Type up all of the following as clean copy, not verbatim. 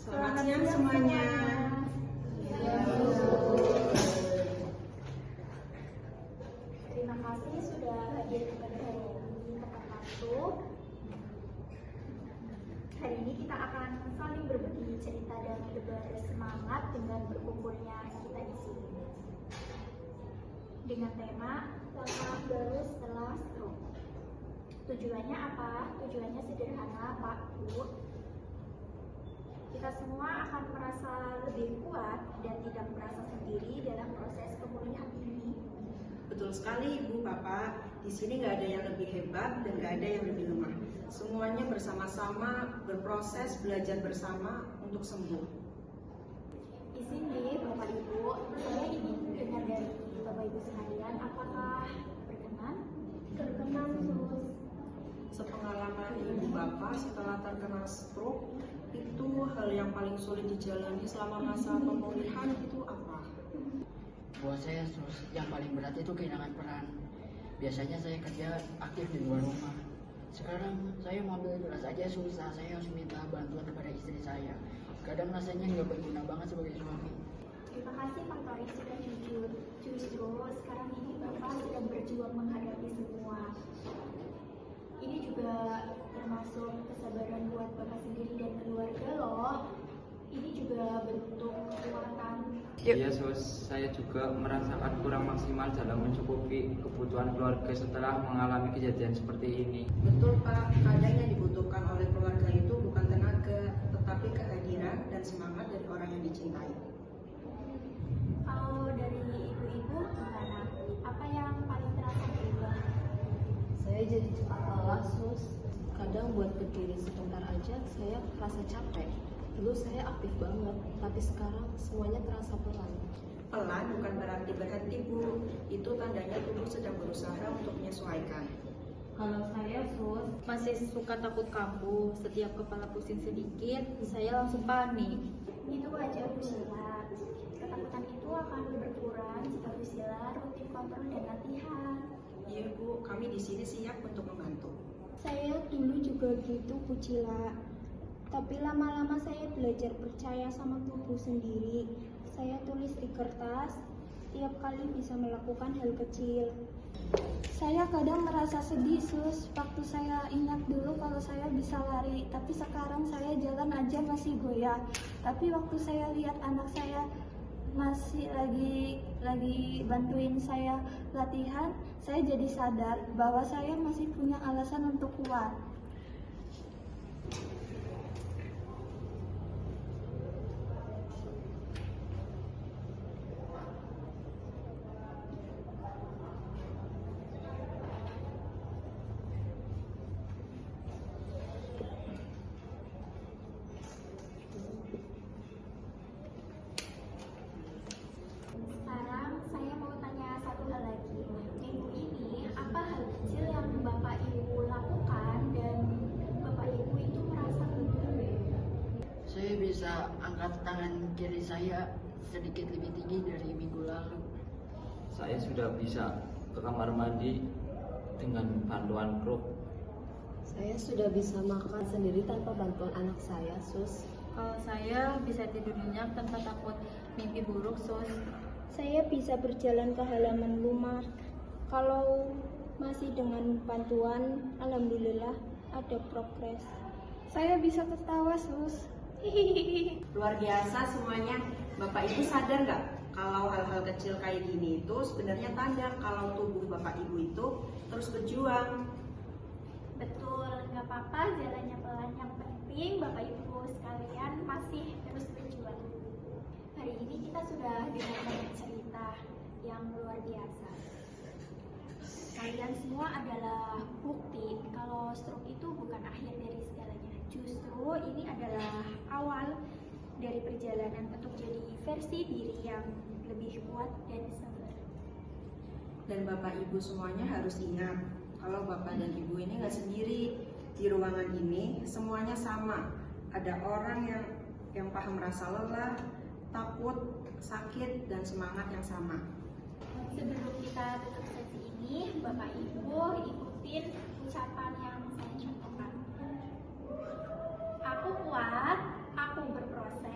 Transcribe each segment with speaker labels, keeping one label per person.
Speaker 1: Selamat siang semuanya.
Speaker 2: Terima kasih sudah hadir pada hari ini tepat waktu. Hari ini kita akan saling berbagi cerita dan bersemangat dengan berkumpulnya kita di sini. Dengan tema langkah baru setelah stroke. Tujuannya apa? Tujuannya sederhana, Pak, Bu. Kita semua akan merasa lebih kuat dan tidak merasa sendiri dalam proses pemulihan ini.
Speaker 1: Betul sekali Ibu, Bapak. Di sini nggak ada yang lebih hebat dan nggak ada yang lebih lemah. Semuanya bersama-sama berproses belajar bersama untuk sembuh.
Speaker 2: Di sini Bapak Ibu, saya ingin dengar dari Bapak Ibu sekalian, apakah berkenan? Berkenan, Sus.
Speaker 1: Sepengalaman Ibu Bapak setelah terkena stroke, itu hal yang paling sulit dijalani selama masa pemulihan itu apa?
Speaker 3: Buat saya yang paling berat itu kehilangan peran. Biasanya saya kerja aktif di luar rumah. Sekarang saya mau ambil beras aja susah, saya harus minta bantuan kepada istri saya. Kadang rasanya nggak berguna banget sebagai suami.
Speaker 2: Terima kasih Pak Tori sudah jujur. Justru sekarang ini Bapak sedang berjuang menghadapi semua. Ini juga termasuk kesabaran buat Bapak sendiri dan keluarga loh. Ini juga bentuk kekuatan.
Speaker 4: Iya Sus, saya juga merasakan kurang maksimal dalam mencukupi kebutuhan keluarga setelah mengalami kejadian seperti ini.
Speaker 1: Betul Pak, kadang yang dibutuhkan oleh keluarga itu bukan tenaga, tetapi kehadiran dan semangat dari orang yang dicintai.
Speaker 2: Kalau dari ibu-ibu gimana? Apa yang paling terasa berubah?
Speaker 5: Saya jadi cepat lelah, Sus. Kadang buat berdiri sebentar aja saya merasa capek. Dulu saya aktif banget, tapi sekarang semuanya terasa pelan.
Speaker 1: Pelan bukan berarti berhenti Bu, itu tandanya tubuh sedang berusaha untuk menyesuaikan.
Speaker 5: Kalau saya, Sus, masih suka takut kambuh. Setiap kepala pusing sedikit, saya langsung panik.
Speaker 2: Itu wajar Bu Sheila. Ketakutan itu akan berkurang jika Bu Sheila rutin kontrol dan latihan.
Speaker 1: Iya Bu, kami di sini siap untuk membantu.
Speaker 6: Saya dulu juga gitu, Bu Cila. Tapi lama-lama saya belajar percaya sama tubuh sendiri. Saya tulis di kertas, tiap kali bisa melakukan hal kecil. Saya kadang merasa sedih, Sus. Waktu saya ingat dulu kalau saya bisa lari, tapi sekarang saya jalan aja masih goyah. Tapi waktu saya lihat anak saya masih lagi bantuin saya latihan, saya jadi sadar bahwa saya masih punya alasan untuk kuat.
Speaker 2: Sekarang saya mau tanya satu hal lagi. Minggu ini apa hal kecil yang Bapak Ibu lakukan dan Bapak Ibu itu merasa lega?
Speaker 3: Saya bisa angkat tangan kiri saya sedikit lebih tinggi dari minggu lalu.
Speaker 4: Saya sudah bisa ke kamar mandi dengan bantuan kruk.
Speaker 5: Saya sudah bisa makan sendiri tanpa bantuan anak saya, Sus.
Speaker 7: Kalau saya bisa tidur nyenyak tanpa takut mimpi buruk, Sus.
Speaker 6: Saya bisa berjalan ke halaman rumah. Kalau masih dengan bantuan, alhamdulillah ada progres. Saya bisa ketawa, Sus.
Speaker 1: Luar biasa semuanya. Bapak Ibu sadar nggak kalau hal-hal kecil kayak gini itu sebenarnya tanda kalau tubuh Bapak Ibu itu terus berjuang.
Speaker 2: Betul, nggak apa-apa jalannya pelan. Yang penting Bapak Ibu sekalian masih terus berjuang. Hari ini kita sudah dengar banyak cerita yang luar biasa. Kalian semua adalah bukti kalau stroke itu bukan akhir dari segalanya. Justru ini adalah awal dari perjalanan untuk jadi versi diri yang lebih kuat dan sabar.
Speaker 1: Dan Bapak Ibu semuanya harus ingat kalau Bapak dan Ibu ini nggak sendiri. Di ruangan ini semuanya sama. Ada orang yang paham rasa lelah, takut, sakit, dan semangat yang sama.
Speaker 2: Sebelum kita tutup sesi ini, Bapak Ibu ikutin ucapan yang saya contohkan. Aku kuat, aku berproses.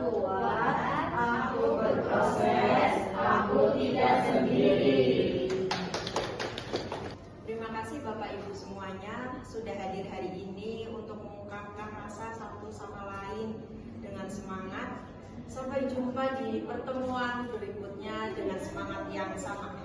Speaker 8: kuat, aku berproses, aku tidak sendiri.
Speaker 1: Terima kasih Bapak Ibu semuanya sudah hadir hari ini untuk mengungkapkan rasa satu sama lain dengan semangat. Sampai jumpa di pertemuan berikutnya dengan semangat yang sama.